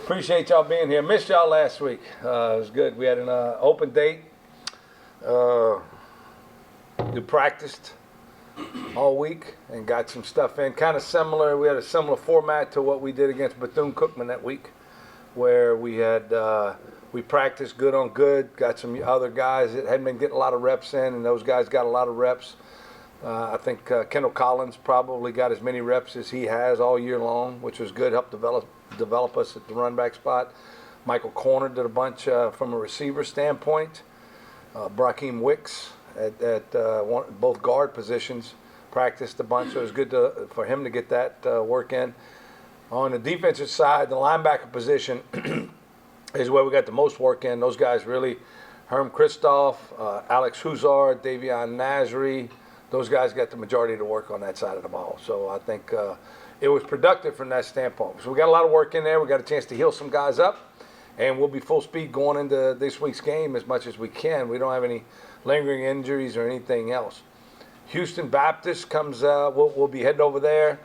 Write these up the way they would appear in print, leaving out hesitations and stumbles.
Appreciate y'all being here. Missed y'all last week. It was good. We had an open date. We practiced all week and got some stuff in. Kind of similar. We had a similar format to what we did against Bethune-Cookman that week, where we had we practiced good on good. Got some other guys that hadn't been getting a lot of reps in, and those guys got a lot of reps. I think Kendall Collins probably got as many reps as he has all year long, which was good. Helped develop us at the run back spot. Michael Corner did a bunch from a receiver standpoint. Brakeem Wicks at both guard positions practiced a bunch, so it was good for him to get that work in. On the defensive side, the linebacker position is where we got the most work in. Those guys really, Herm Christoph, Alex Huzard, Davion Nasri, those guys got the majority of the work on that side of the ball. So I think it was productive from that standpoint. So we got a lot of work in there. We got a chance to heal some guys up, and we'll be full speed going into this week's game as much as we can. We don't have any lingering injuries or anything else. Houston Baptist comes, we'll be heading over there.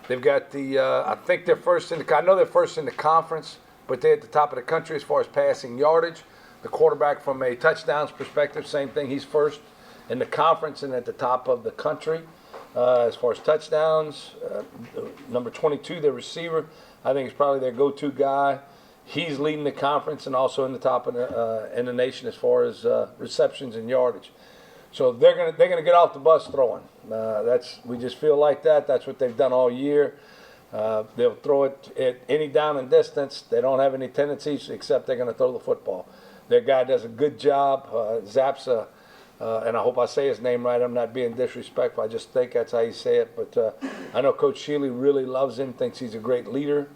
They've got the, I think they're first in the, I know they're first in the conference, but they're at the top of the country as far as passing yardage. The quarterback from a touchdowns perspective, same thing. He's first in the conference and at the top of the country as far as touchdowns. Number 22, their receiver, I think is probably their go-to guy. He's leading the conference and also in the top of in the nation as far as receptions and yardage. So they're gonna get off the bus throwing. We just feel like that. That's what they've done all year. They'll throw it at any down and distance. They don't have any tendencies except they're going to throw the football. Their guy does a good job. Zapsa, and I hope I say his name right. I'm not being disrespectful. I just think that's how you say it. But I know Coach Shealy really loves him, thinks he's a great leader.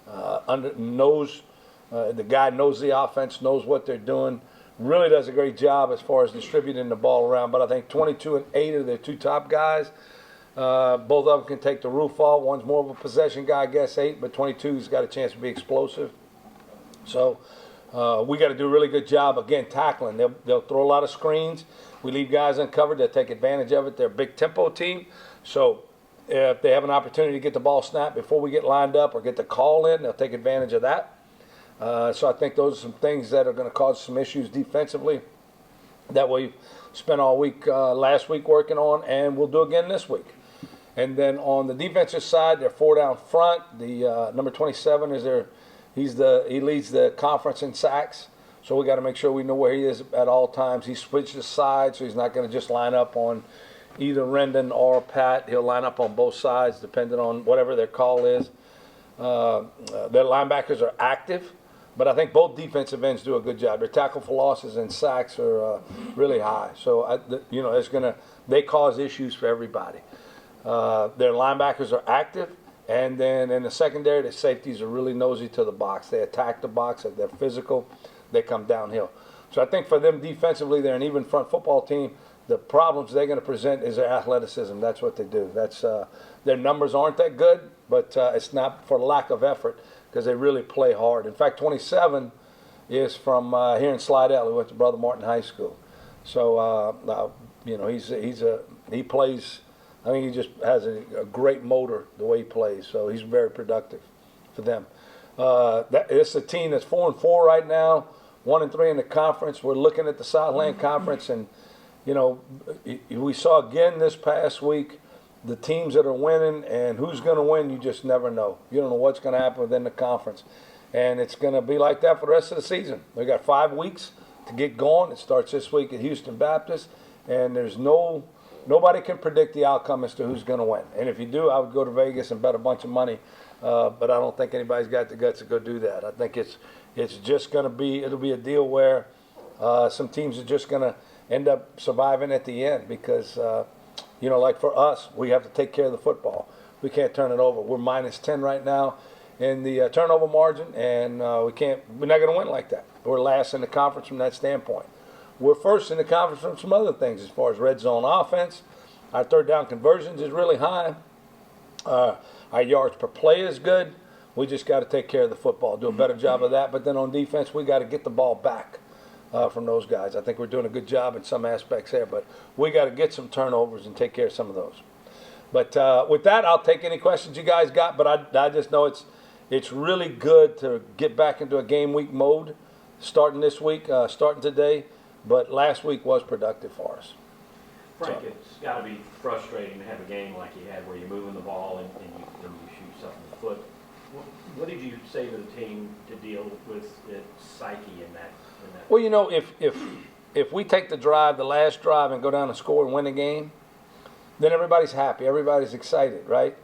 The guy knows the offense, knows what they're doing. Really does a great job as far as distributing the ball around. But I think 22 and 8 are their two top guys. Both of them can take the roof off. One's more of a possession guy, I guess 8, but 22's got a chance to be explosive. So we got to do a really good job, again, tackling. They'll throw a lot of screens. We leave guys uncovered. They'll take advantage of it. They're a big tempo team. So if they have an opportunity to get the ball snapped before we get lined up or get the call in, they'll take advantage of that. So I think those are some things that are going to cause some issues defensively that we've spent all week last week working on, and we'll do again this week. And then on the defensive side, they're 4 down front. The number 27 is he leads the conference in sacks. So we got to make sure we know where he is at all times. He switches sides, so he's not going to just line up on either Rendon or Pat. He'll line up on both sides depending on whatever their call is. Their linebackers are active, but I think both defensive ends do a good job. Their tackle for losses and sacks are really high. So they cause issues for everybody. Their linebackers are active, and then in the secondary, the safeties are really nosy to the box. They attack the box. They're physical. They come downhill. So I think for them defensively, they're an even front football team. The problems they're going to present is their athleticism. That's what they do. Their numbers aren't that good, but it's not for lack of effort because they really play hard. In fact, 27 is from here in Slidell. He went to Brother Martin High School. So he plays. I think he just has a great motor the way he plays. So he's very productive for them. It's a team that's 4-4 right now, 1-3 in the conference. We're looking at the Southland Conference, and we saw again this past week the teams that are winning, and who's going to win, you just never know. You don't know what's going to happen within the conference. And it's going to be like that for the rest of the season. We got 5 weeks to get going. It starts this week at Houston Baptist, and there's nobody can predict the outcome as to who's going to win. And if you do, I would go to Vegas and bet a bunch of money, but I don't think anybody's got the guts to go do that. I think it's just going to be, it'll be a deal where some teams are just going to end up surviving at the end because like for us, we have to take care of the football. We can't turn it over. We're -10 right now in the turnover margin, and we're not going to win like that. We're last in the conference from that standpoint. We're first in the conference from some other things as far as red zone offense. Our third down conversions is really high. Our yards per play is good. We just got to take care of the football, do a better job of that. But then on defense, we got to get the ball back from those guys. I think we're doing a good job in some aspects there, but we got to get some turnovers and take care of some of those. But with that, I'll take any questions you guys got. But I just know it's really good to get back into a game week mode starting this week, starting today. But last week was productive for us. Frank, it's got to be frustrating to have a game like you had where you're moving the ball and you shoot something in the foot. What did you say to the team to deal with the psyche in that? Well, you know, if we take the last drive, and go down and score and win the game, then everybody's happy, everybody's excited, right?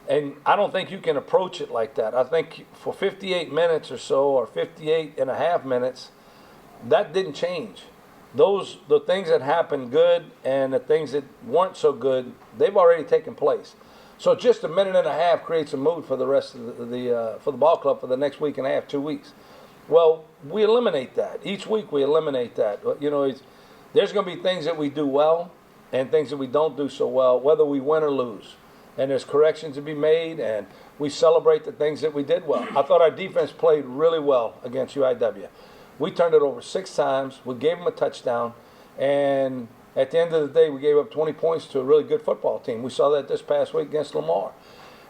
And I don't think you can approach it like that. I think for 58 minutes or so, or 58 and a half minutes, that didn't change. The things that happened good and the things that weren't so good, they've already taken place. So just a minute and a half creates a mood for the rest of for the ball club for the next week and a half, 2 weeks. Well, we eliminate that. Each week we eliminate that. You know, there's going to be things that we do well and things that we don't do so well, whether we win or lose. And there's corrections to be made, and we celebrate the things that we did well. I thought our defense played really well against UIW. We turned it over 6 times. We gave them a touchdown. And at the end of the day, we gave up 20 points to a really good football team. We saw that this past week against Lamar.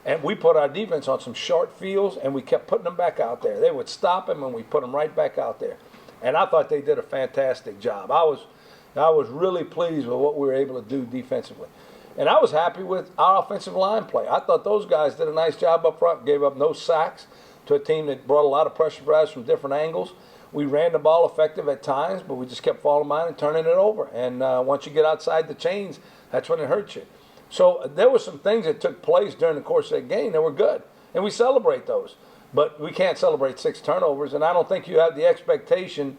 And we put our defense on some short fields, and we kept putting them back out there. They would stop them, and we put them right back out there. And I thought they did a fantastic job. I was really pleased with what we were able to do defensively. And I was happy with our offensive line play. I thought those guys did a nice job up front, gave up no sacks to a team that brought a lot of pressure for us from different angles. We ran the ball effective at times, but we just kept falling behind and turning it over. And once you get outside the chains, that's when it hurts you. So there were some things that took place during the course of that game that were good, and we celebrate those. But we can't celebrate 6 turnovers, and I don't think you have the expectation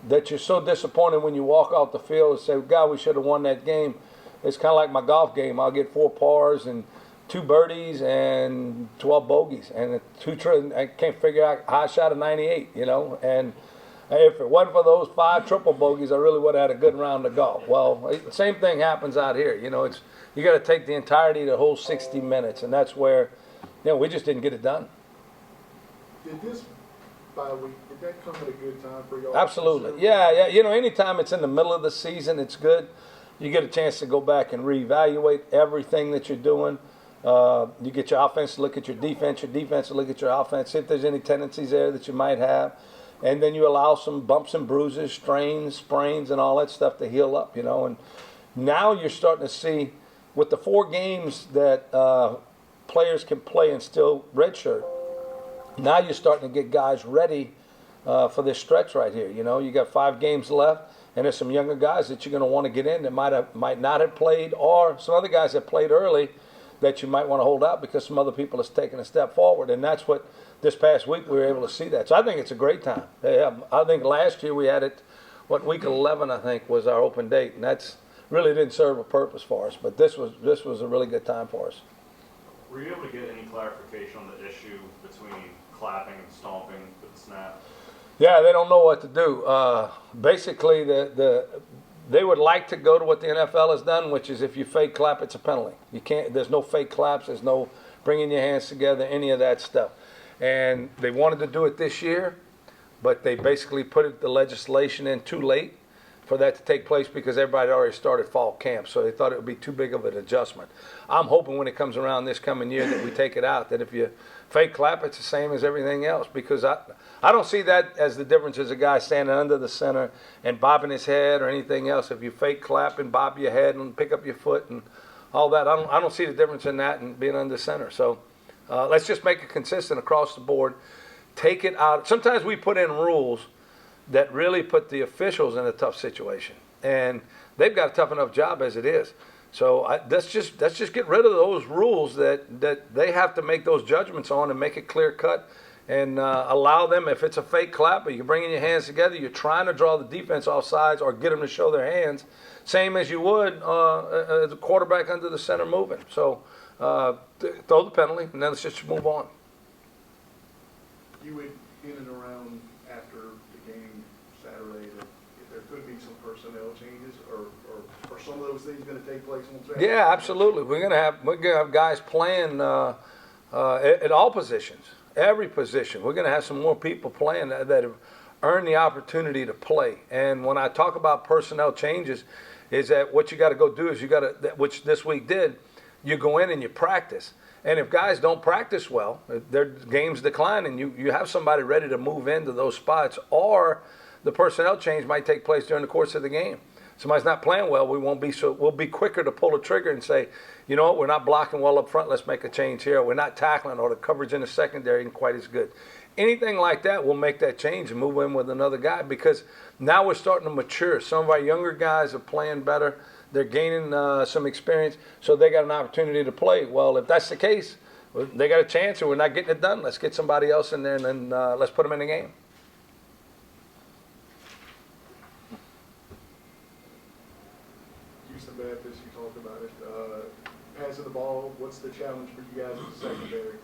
that you're so disappointed when you walk off the field and say, God, we should have won that game. It's kind of like my golf game. I'll get 4 pars and 2 birdies and 12 bogeys, and I can't figure out how I shot a 98, you know. And if it wasn't for those 5 triple bogeys, I really would have had a good round of golf. Well, the same thing happens out here. You know, you got to take the entirety of the whole 60 minutes, and that's where, you know, we just didn't get it done. Did this bye week, did that come at a good time for y'all? Absolutely. Yeah. You know, anytime it's in the middle of the season, it's good. You get a chance to go back and reevaluate everything that you're doing. You get your offense to look at your defense to look at your offense, see if there's any tendencies there that you might have. And then you allow some bumps and bruises, strains, sprains, and all that stuff to heal up, you know. And now you're starting to see, with the 4 games that players can play and still redshirt, now you're starting to get guys ready for this stretch right here. You know, you got 5 games left, and there's some younger guys that you're going to want to get in that might not have played, or some other guys that played early that you might want to hold out because some other people has taken a step forward. And that's what this past week we were able to see that. So I think it's a great time. I think last year we had it, week 11 I think was our open date, and that's really didn't serve a purpose for us. But this was a really good time for us. Were you able to get any clarification on the issue between clapping and stomping with the snap? Yeah, they don't know what to do. Basically, they would like to go to what the NFL has done, which is if you fake clap, it's a penalty. You can't. There's no fake claps. There's no bringing your hands together, any of that stuff. And they wanted to do it this year, but they basically put the legislation in too late for that to take place because everybody already started fall camp, so they thought it would be too big of an adjustment. I'm hoping when it comes around this coming year that we take it out, that if you fake clap, it's the same as everything else, because I don't see that as the difference as a guy standing under the center and bobbing his head or anything else. If you fake clap and bob your head and pick up your foot and all that, I don't see the difference in that and being under center. So let's just make it consistent across the board. Take it out. Sometimes we put in rules that really put the officials in a tough situation, and they've got a tough enough job as it is. So let's just get rid of those rules that they have to make those judgments on and make it clear cut, and allow them, if it's a fake clap or you're bringing your hands together, you're trying to draw the defense off sides or get them to show their hands, same as you would the quarterback under the center moving. So throw the penalty, and then let's just move on. You went in and around after the game Saturday that if there could be some personnel changes, or some of those things going to take place on Saturday? Yeah, absolutely. We're gonna have guys playing at all positions, every position. We're gonna have some more people playing that have earned the opportunity to play. And when I talk about personnel changes, is that what you got to go do is which this week did, you go in and you practice. And if guys don't practice well, if their game's declining, you have somebody ready to move into those spots, or the personnel change might take place during the course of the game. Somebody's not playing well, we'll be quicker to pull a trigger and say, you know what, we're not blocking well up front, let's make a change here. We're not tackling, or the coverage in the secondary isn't quite as good. Anything like that, we'll make that change and move in with another guy, because now we're starting to mature. Some of our younger guys are playing better. They're gaining some experience, so they got an opportunity to play. Well, if that's the case, they got a chance and we're not getting it done. Let's get somebody else in there, and then let's put them in the game. Houston Baptist, you talked about it. Passing the ball, what's the challenge for you guys in the secondary?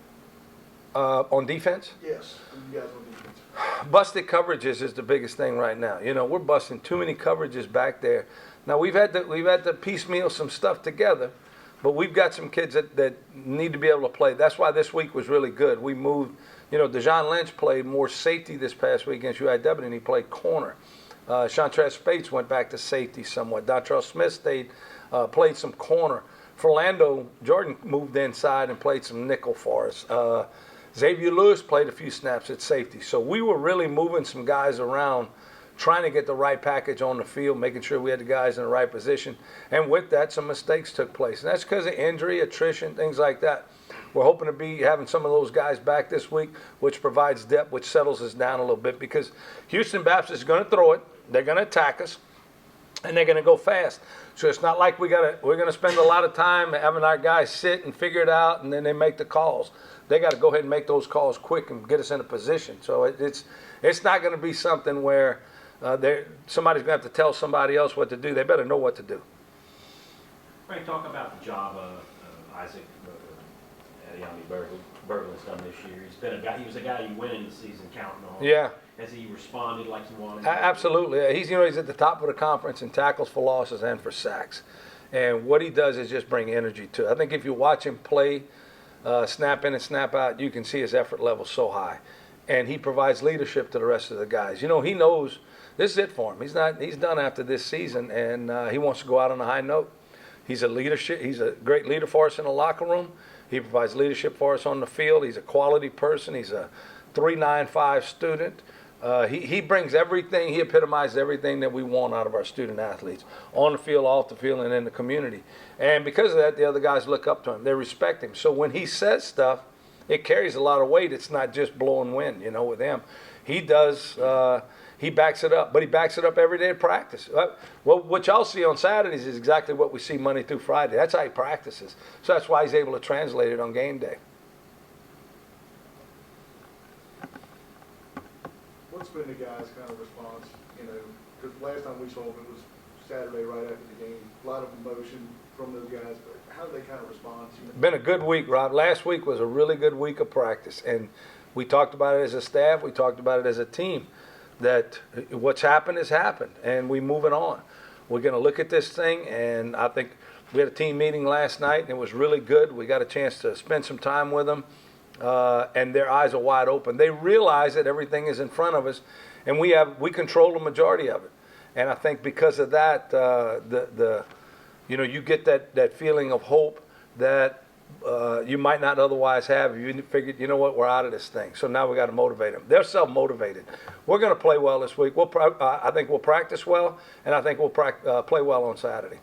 On defense? Yes, for you guys on defense. Busted coverages is the biggest thing right now. You know, we're busting too many coverages back there. Now we've had to piecemeal some stuff together, but we've got some kids that need to be able to play. That's why this week was really good. We moved, you know, Dejon Lynch played more safety this past week against UIW, and he played corner. Chantrell Spates went back to safety somewhat. Dontrell Smith played some corner. Philando Jordan moved inside and played some nickel for us. Xavier Lewis played a few snaps at safety. So we were really moving some guys around, trying to get the right package on the field, making sure we had the guys in the right position. And with that, some mistakes took place. And that's because of injury, attrition, things like that. We're hoping to be having some of those guys back this week, which provides depth, which settles us down a little bit, because Houston Baptist is going to throw it. They're going to attack us, and they're going to go fast. So it's not like we're going to spend a lot of time having our guys sit and figure it out, and then they make the calls. They got to go ahead and make those calls quick and get us in a position. So it's not going to be something where somebody's going to have to tell somebody else what to do. They better know what to do. Frank, talk about the job Isaac Berglund's done this year. He was a guy you went into the season counting on. Yeah. Has he responded like you wanted? Absolutely. He's at the top of the conference in tackles for losses and for sacks. And what he does is just bring energy to it. I think if you watch him play, snap in and snap out, you can see his effort level so high. And he provides leadership to the rest of the guys. You know, he knows this is it for him. He's done after this season, and he wants to go out on a high note. He's a great leader for us in the locker room. He provides leadership for us on the field. He's a quality person. He's a 395 student. He brings everything. He epitomizes everything that we want out of our student athletes, on the field, off the field, and in the community. And because of that, the other guys look up to him. They respect him. So when he says stuff, it carries a lot of weight. It's not just blowing wind, with him. He does. He backs it up, but he backs it up every day at practice. Well, what y'all see on Saturdays is exactly what we see Monday through Friday. That's how he practices. So that's why he's able to translate it on game day. What's been the guys' kind of response? Because last time we saw them, it was Saturday right after the game. A lot of emotion from those guys, but how do they kind of respond? Been a good week, Rob. Last week was a really good week of practice, and we talked about it as a staff. We talked about it as a team, that what's happened has happened, and we're moving on. We're going to look at this thing, and I think we had a team meeting last night, and it was really good. We got a chance to spend some time with them. And their eyes are wide open. They realize that everything is in front of us, and we control the majority of it. And I think because of that, you get that feeling of hope that you might not otherwise have. You figured, you know what, we're out of this thing. So now we got to motivate them. They're self-motivated. We're going to play well this week. I think we'll practice well, and I think we'll play well on Saturday.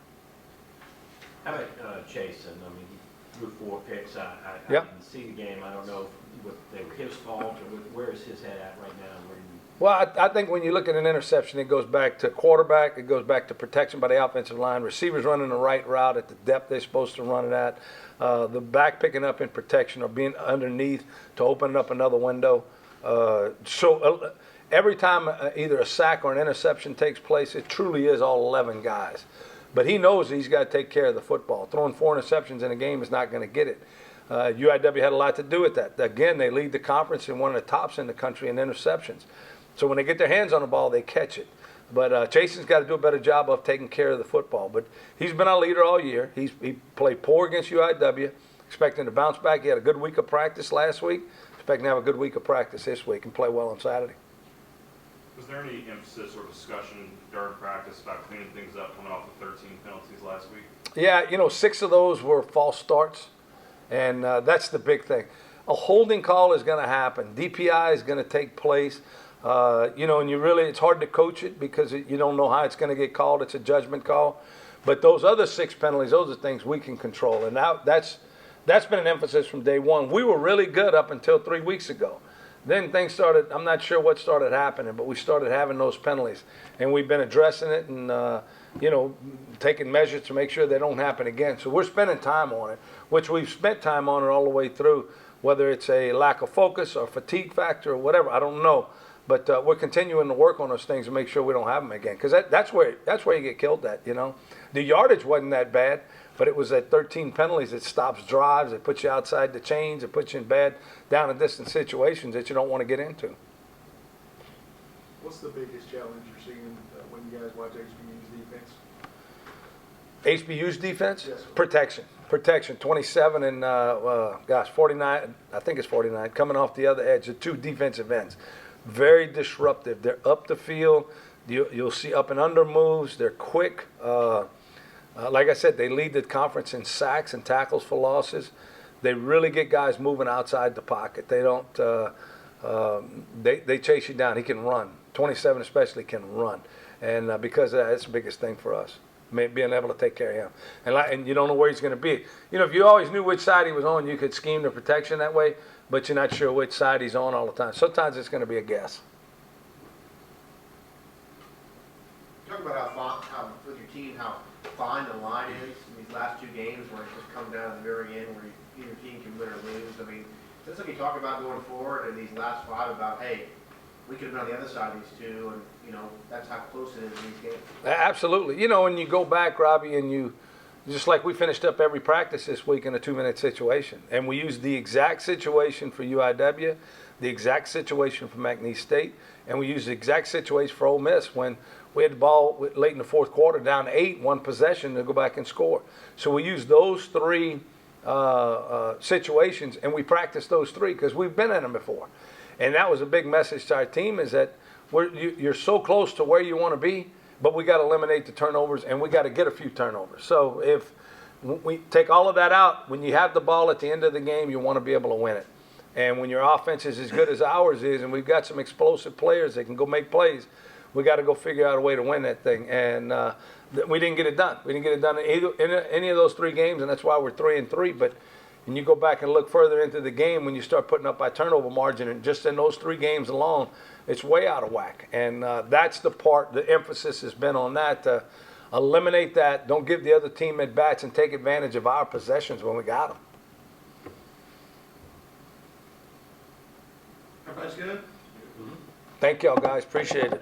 How about Chasen? I mean, he threw 4 picks. I Yep. didn't see the game. I don't know if they were his fault or where is his head at right now. Well, I think when you look at an interception, it goes back to quarterback. It goes back to protection by the offensive line. Receivers running the right route at the depth they're supposed to run it at. The back picking up in protection or being underneath to open up another window. So every time either a sack or an interception takes place, it truly is all 11 guys. But he knows he's got to take care of the football. Throwing 4 interceptions in a game is not going to get it. UIW had a lot to do with that. Again, they lead the conference and one of the tops in the country in interceptions. So when they get their hands on the ball, they catch it. But Chasen's got to do a better job of taking care of the football. But he's been our leader all year. He played poor against UIW, expecting to bounce back. He had a good week of practice last week, expecting to have a good week of practice this week and play well on Saturday. Was there any emphasis or discussion during practice about cleaning things up coming off the 13 penalties last week? Yeah, 6 of those were false starts. And that's the big thing. A holding call is going to happen. DPI is going to take place. And it's hard to coach it because you don't know how it's going to get called. It's a judgment call. But those other 6 penalties, those are things we can control. And now that's been an emphasis from day one. We were really good up until 3 weeks ago. Then things started, I'm not sure what started happening, but we started having those penalties. And we've been addressing it and, taking measures to make sure they don't happen again. So we're spending time on it, which we've spent time on it all the way through, whether it's a lack of focus or fatigue factor or whatever, I don't know. But we're continuing to work on those things to make sure we don't have them again. Because that's where you get killed at, The yardage wasn't that bad, but it was at 13 penalties. It stops drives. It puts you outside the chains. It puts you in bad, down and distance situations that you don't want to get into. What's the biggest challenge you're seeing when you guys watch HBU's defense? HBU's defense? Yes, sir. Protection, 27 and, 49, I think it's 49, coming off the other edge, the 2 defensive ends. Very disruptive. They're up the field. You'll see up and under moves. They're quick. Like I said, they lead the conference in sacks and tackles for losses. They really get guys moving outside the pocket. They don't. They chase you down. He can run. 27 especially can run, and because of that, it's the biggest thing for us. Being able to take care of him, and you don't know where he's going to be. If you always knew which side he was on, you could scheme the protection that way. But you're not sure which side he's on all the time. Sometimes it's going to be a guess. Talk about how with your team, how fine the line is in these last 2 games where it just comes down to the very end where either team can win or lose. I mean, is that something you talk about going forward in these last 5 about, hey, we could have been on the other side of these 2 and, that's how close it is in these games? Absolutely. And you go back, Robbie, and just like we finished up every practice this week in a 2-minute situation. And we used the exact situation for UIW, the exact situation for McNeese State, and we used the exact situation for Ole Miss when we had the ball late in the 4th quarter, down 8, 1 possession to go back and score. So we used those 3 situations, and we practiced those 3 because we've been in them before. And that was a big message to our team is that you're so close to where you want to be, but we got to eliminate the turnovers, and we got to get a few turnovers. So if we take all of that out, when you have the ball at the end of the game, you want to be able to win it. And when your offense is as good as ours is, and we've got some explosive players that can go make plays, we got to go figure out a way to win that thing. And we didn't get it done. We didn't get it done in any of those 3 games, and that's why we're 3-3. But when you go back and look further into the game, when you start putting up by turnover margin, and just in those 3 games alone, it's way out of whack. And that's the part, the emphasis has been on that, to eliminate that. Don't give the other team at-bats and take advantage of our possessions when we got them. Everybody's good? Thank y'all, guys. Appreciate it.